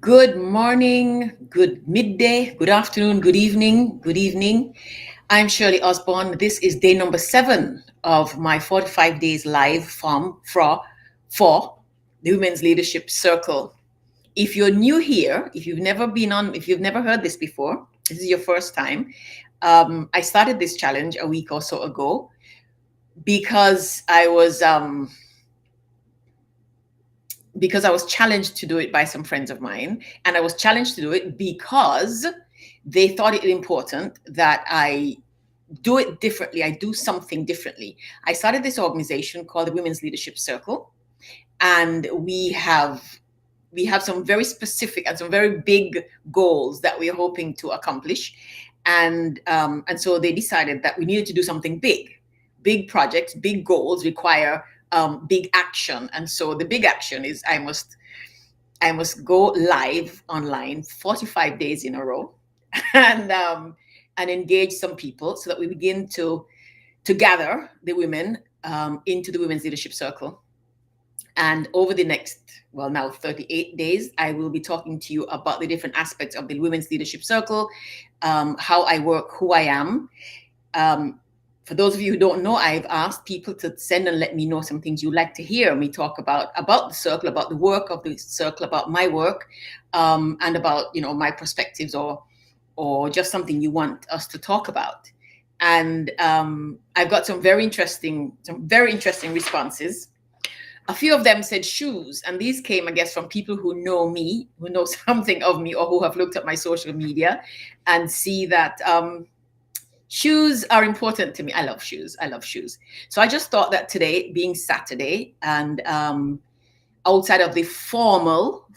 Good morning, good midday, good afternoon, good evening, good evening. I'm Shirley Osborne. This is day number 7 of my 45 days live for the Women's Leadership Circle. If you're new here, if you've never heard this before, this is your first time. I started this challenge a week or so ago because I was challenged to do it by some friends of mine. And I was challenged to do it because they thought it important that I do it differently. I do something differently. I started this organization called the Women's Leadership Circle. And we have some very specific and some very big goals that we're hoping to accomplish. And so they decided that we needed to do something big. Big projects, big goals require big action. And so the big action is I must go live online 45 days in a row and engage some people so that we begin to gather the women into the Women's Leadership Circle. And over the next, now 38 days, I will be talking to you about the different aspects of the Women's Leadership Circle, how I work, who I am. For those of you who don't know, I've asked people to send and let me know some things you'd like to hear me talk about the circle, about the work of the circle, about my work, and about my perspectives or just something you want us to talk about. And I've got some very interesting responses. A few of them said shoes, and these came, I guess, from people who know me, who know something of me, or who have looked at my social media and see that shoes are important to me. I love shoes. So I just thought that today, being Saturday and outside of the formal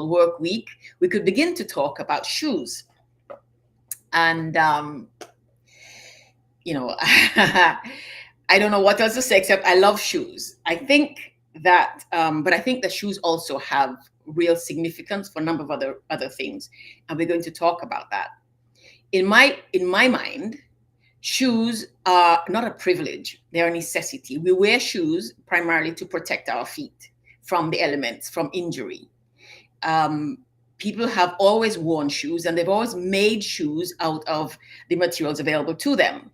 work week, we could begin to talk about shoes. And I don't know what else to say except I love shoes. I think that, but I think that shoes also have real significance for a number of other things, and we're going to talk about that. In my mind, shoes are not a privilege; they're a necessity. We wear shoes primarily to protect our feet from the elements, from injury. People have always worn shoes, and they've always made shoes out of the materials available to them.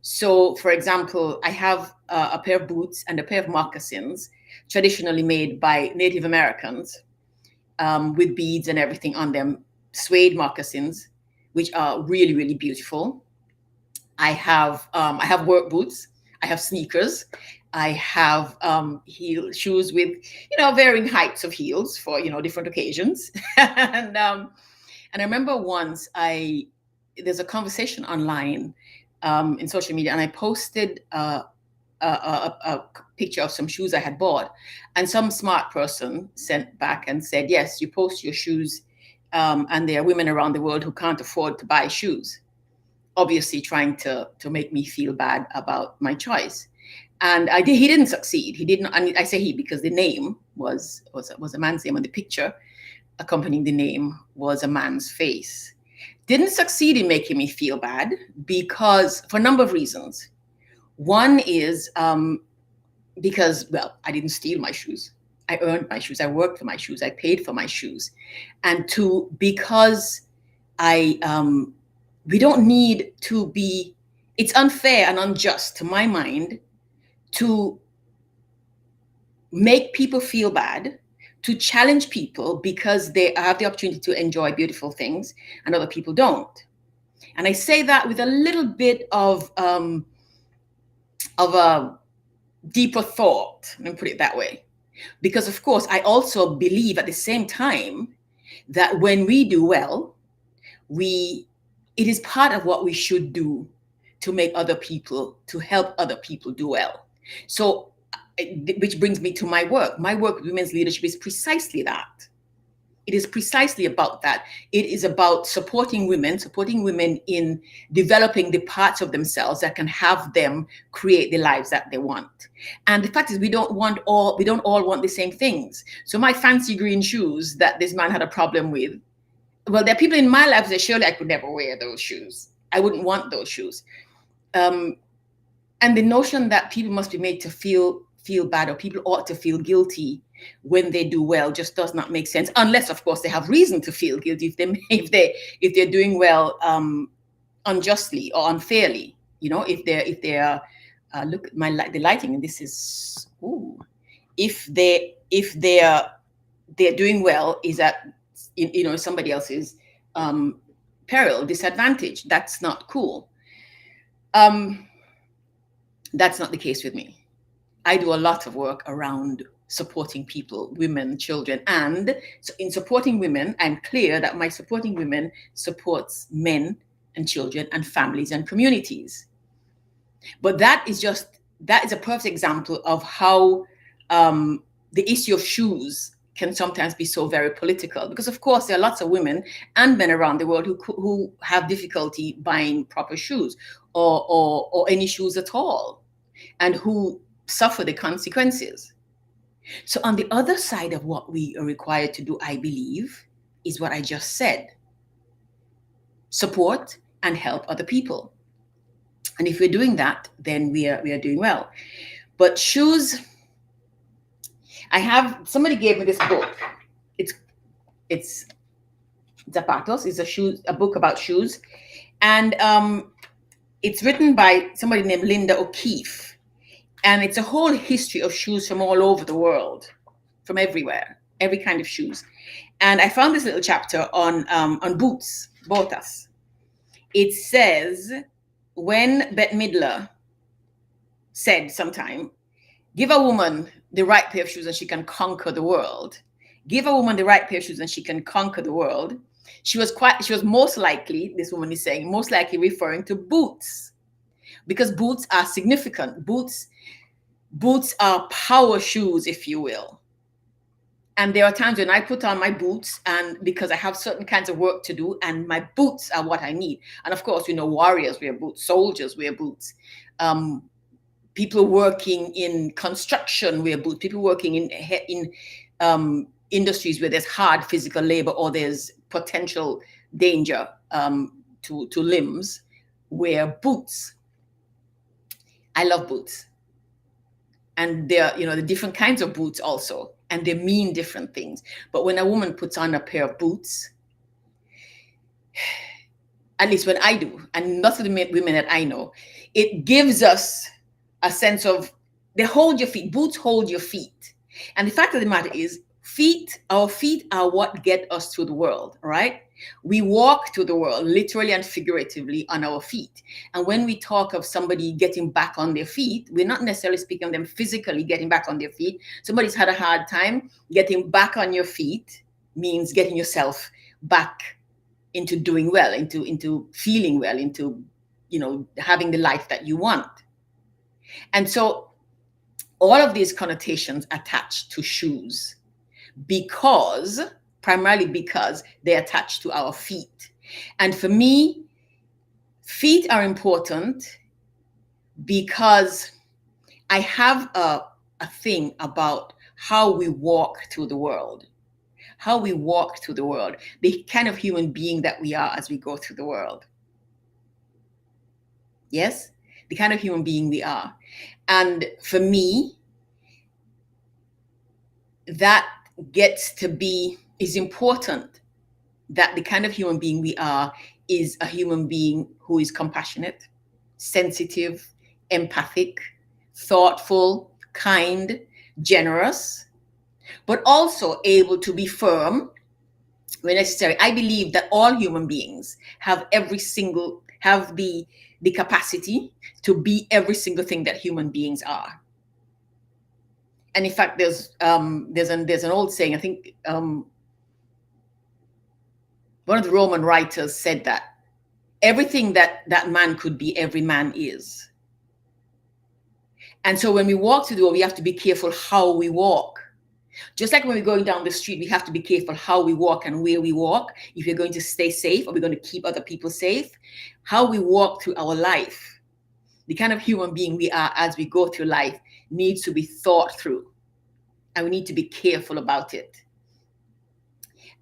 So, for example, I have a pair of boots and a pair of moccasins traditionally made by Native Americans with beads and everything on them, suede moccasins, which are really, really beautiful. I have work boots. I have sneakers. I have shoes with, varying heights of heels for, different occasions. And I remember once there's a conversation online in social media, and I posted a picture of some shoes I had bought, and some smart person sent back and said, yes, you post your shoes, and there are women around the world who can't afford to buy shoes, obviously trying to make me feel bad about my choice. And he didn't succeed. He didn't, and I say he because the name was a man's name, and the picture accompanying the name was a man's face. Didn't succeed in making me feel bad because, for a number of reasons. One is because, I didn't steal my shoes. I earned my shoes. I worked for my shoes. I paid for my shoes. And two, because we don't need to be, it's unfair and unjust to my mind to make people feel bad, to challenge people because they have the opportunity to enjoy beautiful things and other people don't. And I say that with a little bit of a deeper thought, let me put it that way. Because of course, I also believe at the same time that when we do well, it is part of what we should do to make other people, to help other people do well. So, which brings me to my work. My work with women's leadership is precisely that. It is precisely about that. It is about supporting women in developing the parts of themselves that can have them create the lives that they want. And the fact is, we don't all want the same things. So my fancy green shoes that this man had a problem with, well, there are people in my life that surely I could never wear those shoes. I wouldn't want those shoes. And the notion that people must be made to feel bad, or people ought to feel guilty when they do well, just does not make sense, unless of course they have reason to feel guilty if they're doing well unjustly or unfairly. If they're look at the lighting, and this is if they're doing well is at somebody else's peril, disadvantage. That's not cool. That's not the case with me. I do a lot of work around supporting people, women, children. And so in supporting women, I'm clear that my supporting women supports men and children and families and communities. But that is a perfect example of how the issue of shoes can sometimes be so very political, because of course there are lots of women and men around the world who have difficulty buying proper shoes or any shoes at all, and who suffer the consequences. So on the other side of what we are required to do, I believe, is what I just said: support and help other people. And if we're doing that, then we are doing well. But shoes, somebody gave me this book. It's Zapatos. It's a book about shoes. And it's written by somebody named Linda O'Keefe. And it's a whole history of shoes from all over the world, from everywhere, every kind of shoes. And I found this little chapter on boots, botas. It says, when Bette Midler said sometime, give a woman the right pair of shoes and she can conquer the world. Give a woman the right pair of shoes and she can conquer the world. She was most likely, this woman is saying, most likely referring to boots, because boots are significant. Boots are power shoes, if you will. And there are times when I put on my boots, and because I have certain kinds of work to do, and my boots are what I need. And of course, warriors wear boots, soldiers wear boots. People working in construction wear boots. People working in industries where there's hard physical labor or there's potential danger to limbs wear boots. I love boots. And they're, the different kinds of boots also, and they mean different things. But when a woman puts on a pair of boots, at least when I do, and lots of the women that I know, it gives us a sense of, they hold your feet. Boots hold your feet. And the fact of the matter is, our feet are what get us through the world, right? We walk through the world, literally and figuratively, on our feet. And when we talk of somebody getting back on their feet, we're not necessarily speaking of them physically getting back on their feet. Somebody's had a hard time. Getting back on your feet means getting yourself back into doing well, into feeling well, into, having the life that you want. And so all of these connotations attached to shoes, primarily because they're attached to our feet. And for me, feet are important because I have a thing about how we walk through the world, the kind of human being that we are as we go through the world. Yes, the kind of human being we are. And for me, that is important, that the kind of human being we are is a human being who is compassionate, sensitive, empathic, thoughtful, kind, generous, but also able to be firm when necessary. I believe that all human beings have the capacity to be every single thing that human beings are. And in fact, there's an old saying. I think one of the Roman writers said that everything that man could be, every man is. And so when we walk through the world, we have to be careful how we walk. Just like when we're going down the street, we have to be careful how we walk and where we walk. If you're going to stay safe, or we're going to keep other people safe, how we walk through our life, the kind of human being we are as we go through life, needs to be thought through, and we need to be careful about it.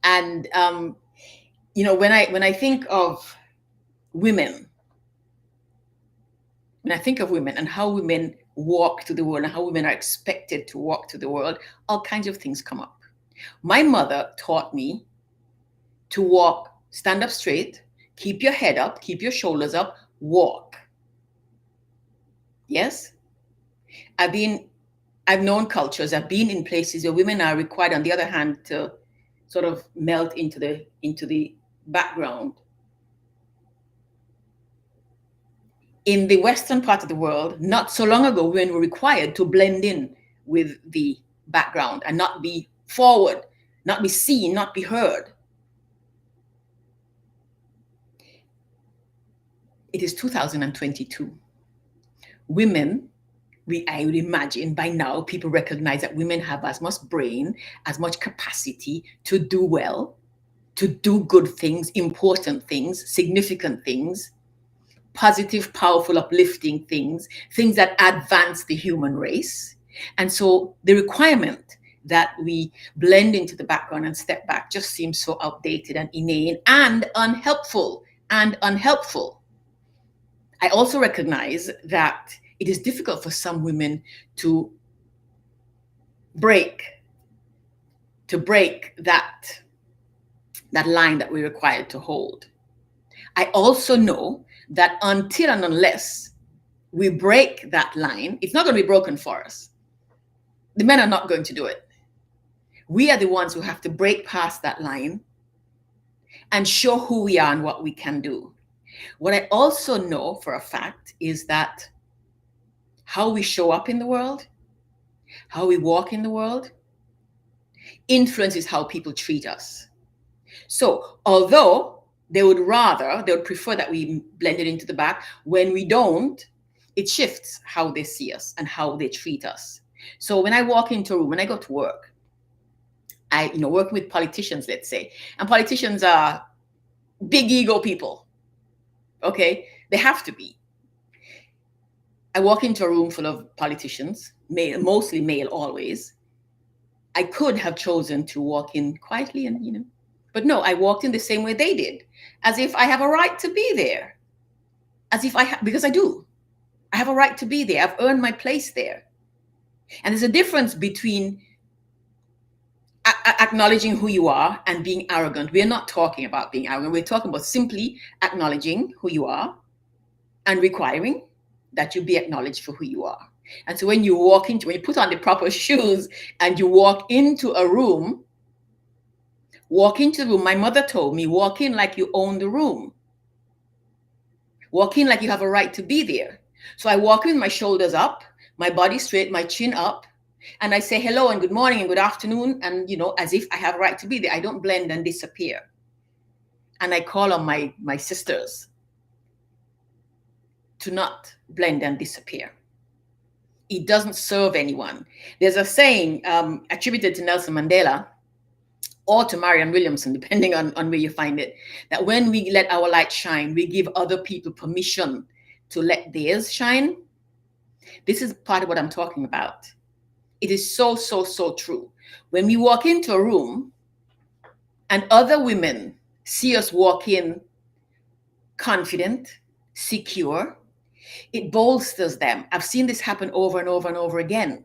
And when I think of women, and how women walk through the world and how women are expected to walk through the world, all kinds of things come up. My mother taught me to walk, stand up straight, keep your head up, keep your shoulders up, walk. Yes? I've known cultures, I've been in places where women are required, on the other hand, to sort of melt into the background. In the Western part of the world, not so long ago, women were required to blend in with the background and not be forward, not be seen, not be heard. It is 2022. Women, I would imagine by now, people recognize that women have as much brain, as much capacity to do well, to do good things, important things, significant things, positive, powerful, uplifting things that advance the human race. And so the requirement that we blend into the background and step back just seems so outdated and inane and unhelpful. I also recognize that it is difficult for some women to break that line that we're required to hold. I also know that until and unless we break that line, it's not going to be broken for us. The men are not going to do it. We are the ones who have to break past that line and show who we are and what we can do. What I also know for a fact is that how we show up in the world, how we walk in the world, influences how people treat us. So although they would prefer that we blend it into the back, when we don't, it shifts how they see us and how they treat us. So when I walk into a room, when I go to work, working with politicians, let's say, and politicians are big ego people. Okay, they have to be. I walk into a room full of politicians, male, mostly male, always. I could have chosen to walk in quietly and, but no, I walked in the same way they did, as if I have a right to be there, because I do. I have a right to be there. I've earned my place there. And there's a difference between acknowledging who you are and being arrogant. We're not talking about being arrogant. We're talking about simply acknowledging who you are and requiring that you be acknowledged for who you are. And so when you put on the proper shoes and you walk into the room, my mother told me, walk in like you own the room. Walk in like you have a right to be there. So I walk in with my shoulders up, my body straight, my chin up, and I say hello and good morning and good afternoon, and as if I have a right to be there. I don't blend and disappear. And I call on my sisters to not blend and disappear. It doesn't serve anyone. There's a saying attributed to Nelson Mandela or to Marianne Williamson, depending on where you find it, that when we let our light shine, we give other people permission to let theirs shine. This is part of what I'm talking about. It is so, so, so true. When we walk into a room and other women see us walk in confident, secure, it bolsters them. I've seen this happen over and over and over again.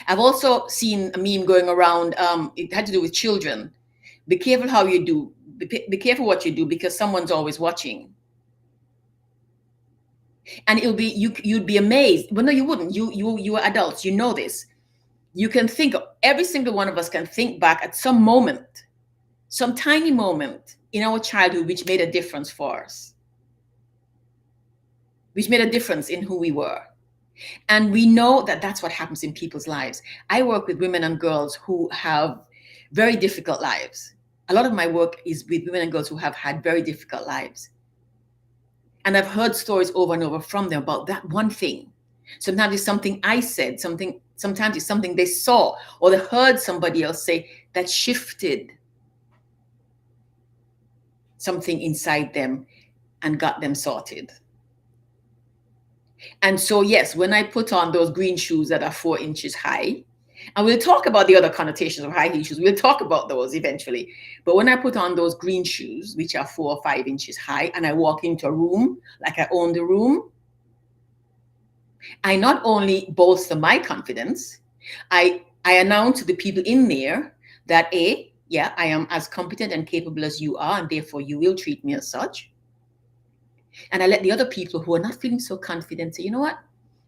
I've also seen a meme going around. It had to do with children. Be careful how you do. Be careful what you do, because someone's always watching. And you'd be amazed. Well, no, you wouldn't. You are adults. You know this. You can think of, every single one of us can think back at some moment, some tiny moment in our childhood which made a difference for us, which made a difference in who we were. And we know that that's what happens in people's lives. I work with women and girls who have very difficult lives. A lot of my work is with women and girls who have had very difficult lives. And I've heard stories over and over from them about that one thing. Sometimes it's something I said, sometimes it's something they saw or they heard somebody else say that shifted something inside them and got them sorted. And so, yes, when I put on those green shoes that are 4 inches high, and we'll talk about the other connotations of high heel shoes, we'll talk about those eventually. But when I put on those green shoes, which are 4 or 5 inches high, and I walk into a room like I own the room, I not only bolster my confidence, I announce to the people in there that yeah, I am as competent and capable as you are, and therefore you will treat me as such. And I let the other people who are not feeling so confident say, you know what?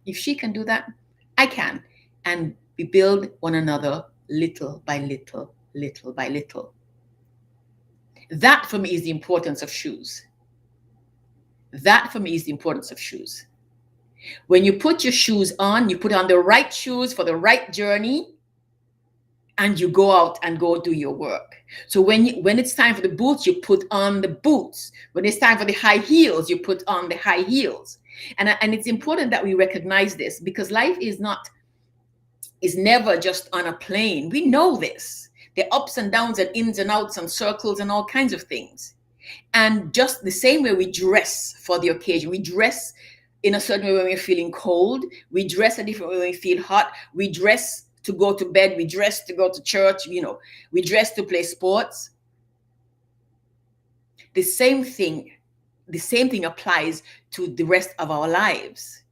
If she can do that, I can. And we build one another little by little, little by little. That for me is the importance of shoes. That for me is the importance of shoes. When you put your shoes on, you put on the right shoes for the right journey, and you go out and go do your work. So when it's time for the boots, you put on the boots. When it's time for the high heels, you put on the high heels. And it's important that we recognize this, because life is never just on a plane. We know this. There are ups and downs and ins and outs and circles and all kinds of things. And just the same way we dress for the occasion, we dress in a certain way when we're feeling cold, we dress a different way when we feel hot, we dress to go to bed, we dress to go to church, we dress to play sports. The same thing applies to the rest of our lives.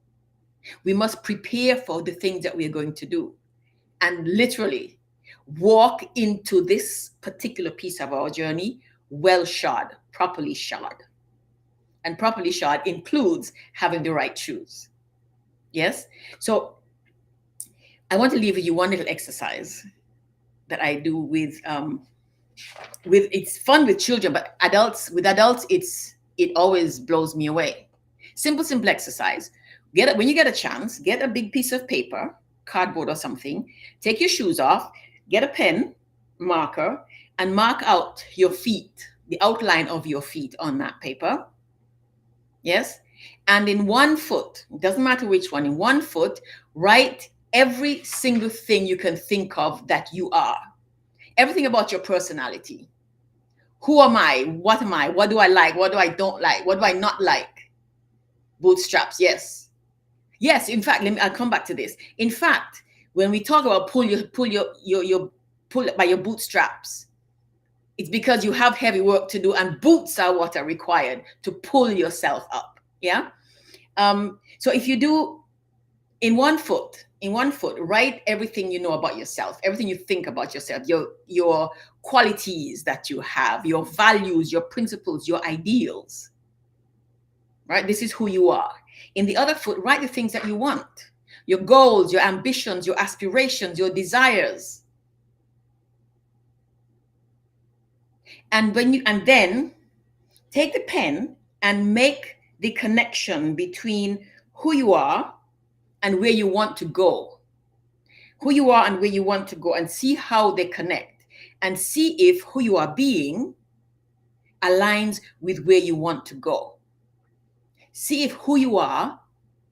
We must prepare for the things that we're going to do, and literally walk into this particular piece of our journey well shod, properly shod. And properly shod includes having the right shoes. Yes? So I want to leave with you one little exercise that I do with it's fun with children, but with adults, it always blows me away. Simple exercise. When you get a chance, get a big piece of paper, cardboard or something, take your shoes off, get a pen, marker, and mark out your feet, the outline of your feet on that paper. Yes? And in one foot, it doesn't matter which one, in one foot, write every single thing you can think of that you are. Everything about your personality. Who am I? What am I? What do I like? What do I don't like? What do I not like? Bootstraps, yes. Yes, in fact, I'll come back to this. In fact, when we talk about pull by your bootstraps, it's because you have heavy work to do, and boots are what are required to pull yourself up. Yeah. So if you do in one foot, write everything you know about yourself, everything you think about yourself, your qualities that you have, your values, your principles, your ideals. Right? This is who you are. In the other foot, write the things that you want, your goals, your ambitions, your aspirations, your desires. And then take the pen and make the connection between who you are and where you want to go. Who you are and where you want to go, and see how they connect, and see if who you are being aligns with where you want to go. See if who you are,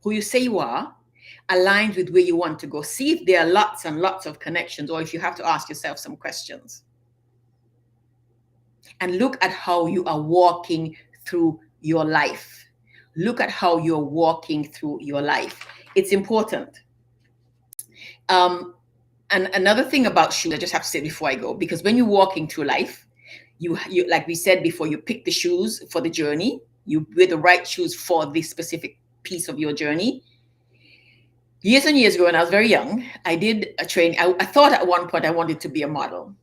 who you say you are, aligns with where you want to go. See if there are lots and lots of connections, or if you have to ask yourself some questions. And look at how you are walking through your life. Look at how you're walking through your life. It's important. And another thing about shoes, I just have to say before I go, because when you're walking through life, you like we said before, you pick the shoes for the journey. You wear the right shoes for this specific piece of your journey. Years and years ago, when I was very young, I did a training. I thought at one point I wanted to be a model.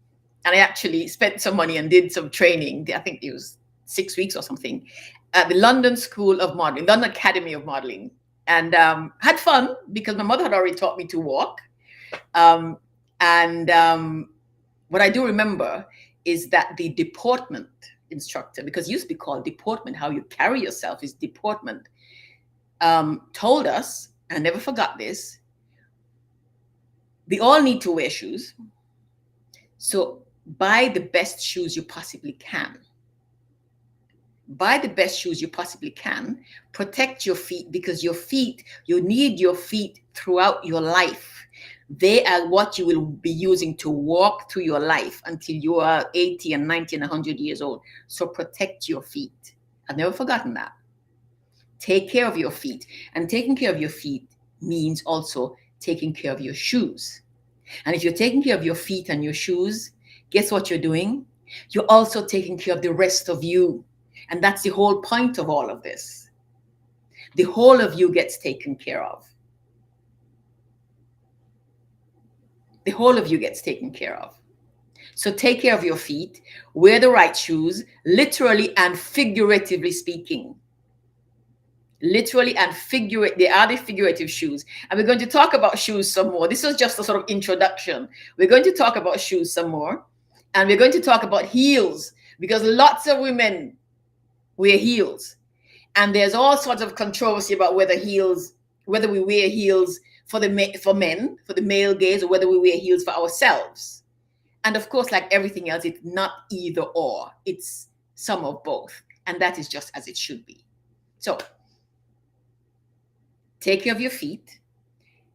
And I actually spent some money and did some training. I think it was 6 weeks or something at the London School of Modeling, London Academy of Modeling. And had fun because my mother had already taught me to walk. What I do remember is that the deportment instructor, because it used to be called deportment, how you carry yourself is deportment, told us I never forgot this. We all need to wear shoes. So buy the best shoes you possibly can. Buy the best shoes you possibly can. Protect your feet, because your feet, you need your feet throughout your life. They are what you will be using to walk through your life until you are 80 and 90 and 100 years old. So protect your feet. I've never forgotten that. Take care of your feet. And taking care of your feet means also taking care of your shoes. And if you're taking care of your feet and your shoes, guess what you're doing? You're also taking care of the rest of you. And that's the whole point of all of this. The whole of you gets taken care of. The whole of you gets taken care of. So take care of your feet, wear the right shoes, literally and figuratively speaking. Literally and they are the figurative shoes. And we're going to talk about shoes some more. This was just a sort of introduction. We're going to talk about shoes some more. And we're going to talk about heels, because lots of women wear heels. And there's all sorts of controversy about whether we wear heels for men, for the male gaze, or whether we wear heels for ourselves. And of course, like everything else, it's not either or. It's some of both. And that is just as it should be. So take care of your feet,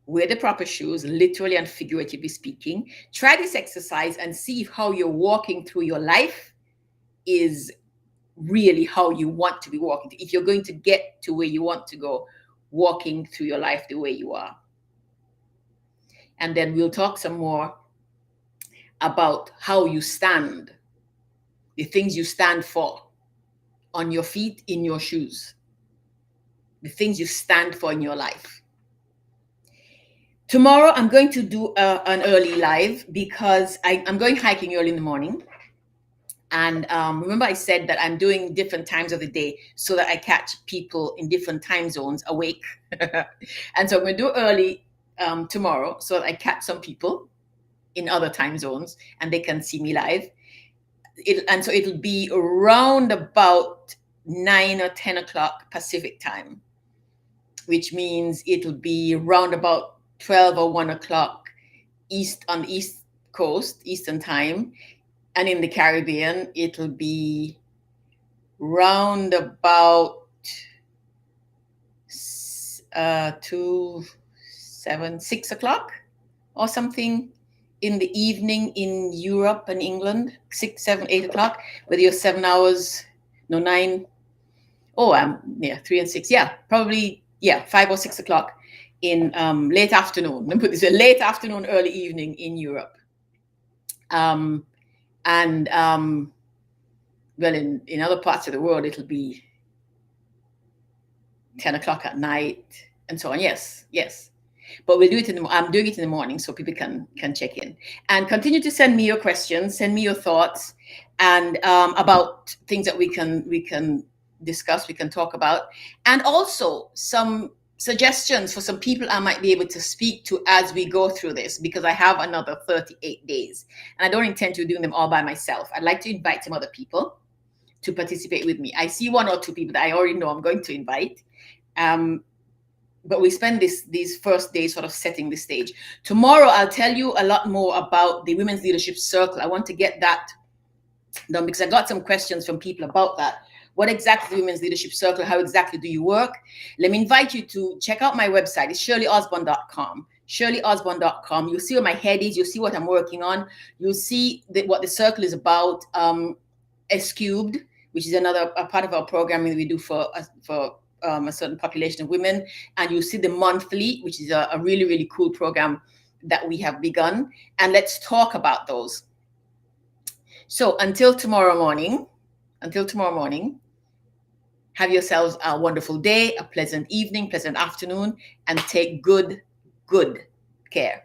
wear the proper shoes, literally and figuratively speaking. Try this exercise and see if how you're walking through your life is really how you want to be walking. If you're going to get to where you want to go, walking through your life the way you are. And then we'll talk some more about how you stand, the things you stand for on your feet, in your shoes, the things you stand for in your life. Tomorrow, I'm going to do an early live because I'm going hiking early in the morning. And remember, I said that I'm doing different times of the day so that I catch people in different time zones awake. And so I'm going to do early tomorrow so that I catch some people in other time zones and they can see me live. And so it'll be around about 9 or 10 o'clock Pacific time, which means it'll be around about 12 or 1 o'clock on the East Coast, Eastern time. And in the Caribbean, it'll be round about 6 o'clock or something in the evening in Europe and England, 6, 7, 8 o'clock, whether you're 7 hours, no, 9. Oh, 3 and 6. Yeah, probably, 5 or 6 o'clock in late afternoon. Let me put this, late afternoon, early evening in Europe. And well, in other parts of the world, it'll be 10 o'clock at night and so on. Yes. But we'll do it I'm doing it in the morning so people can check in. And continue to send me your questions, send me your thoughts, and about things that we can discuss, we can talk about. And also some suggestions for some people I might be able to speak to as we go through this, because I have another 38 days and I don't intend to do them all by myself. I'd like to invite some other people to participate with me. I see 1 or 2 people that I already know I'm going to invite. But we spend these first days sort of setting the stage. Tomorrow, I'll tell you a lot more about the Women's Leadership Circle. I want to get that done because I got some questions from people about that. What exactly is the Women's Leadership Circle? How exactly do you work? Let me invite you to check out my website. It's shirleyosborne.com. shirleyosborne.com. You'll see where my head is. You'll see what I'm working on. You'll see what the circle is about. S Cubed, which is a part of our programming that we do for a certain population of women. And you'll see the monthly, which is a really, really cool program that we have begun. And let's talk about those. So until tomorrow morning, have yourselves a wonderful day, a pleasant evening, pleasant afternoon, and take good care.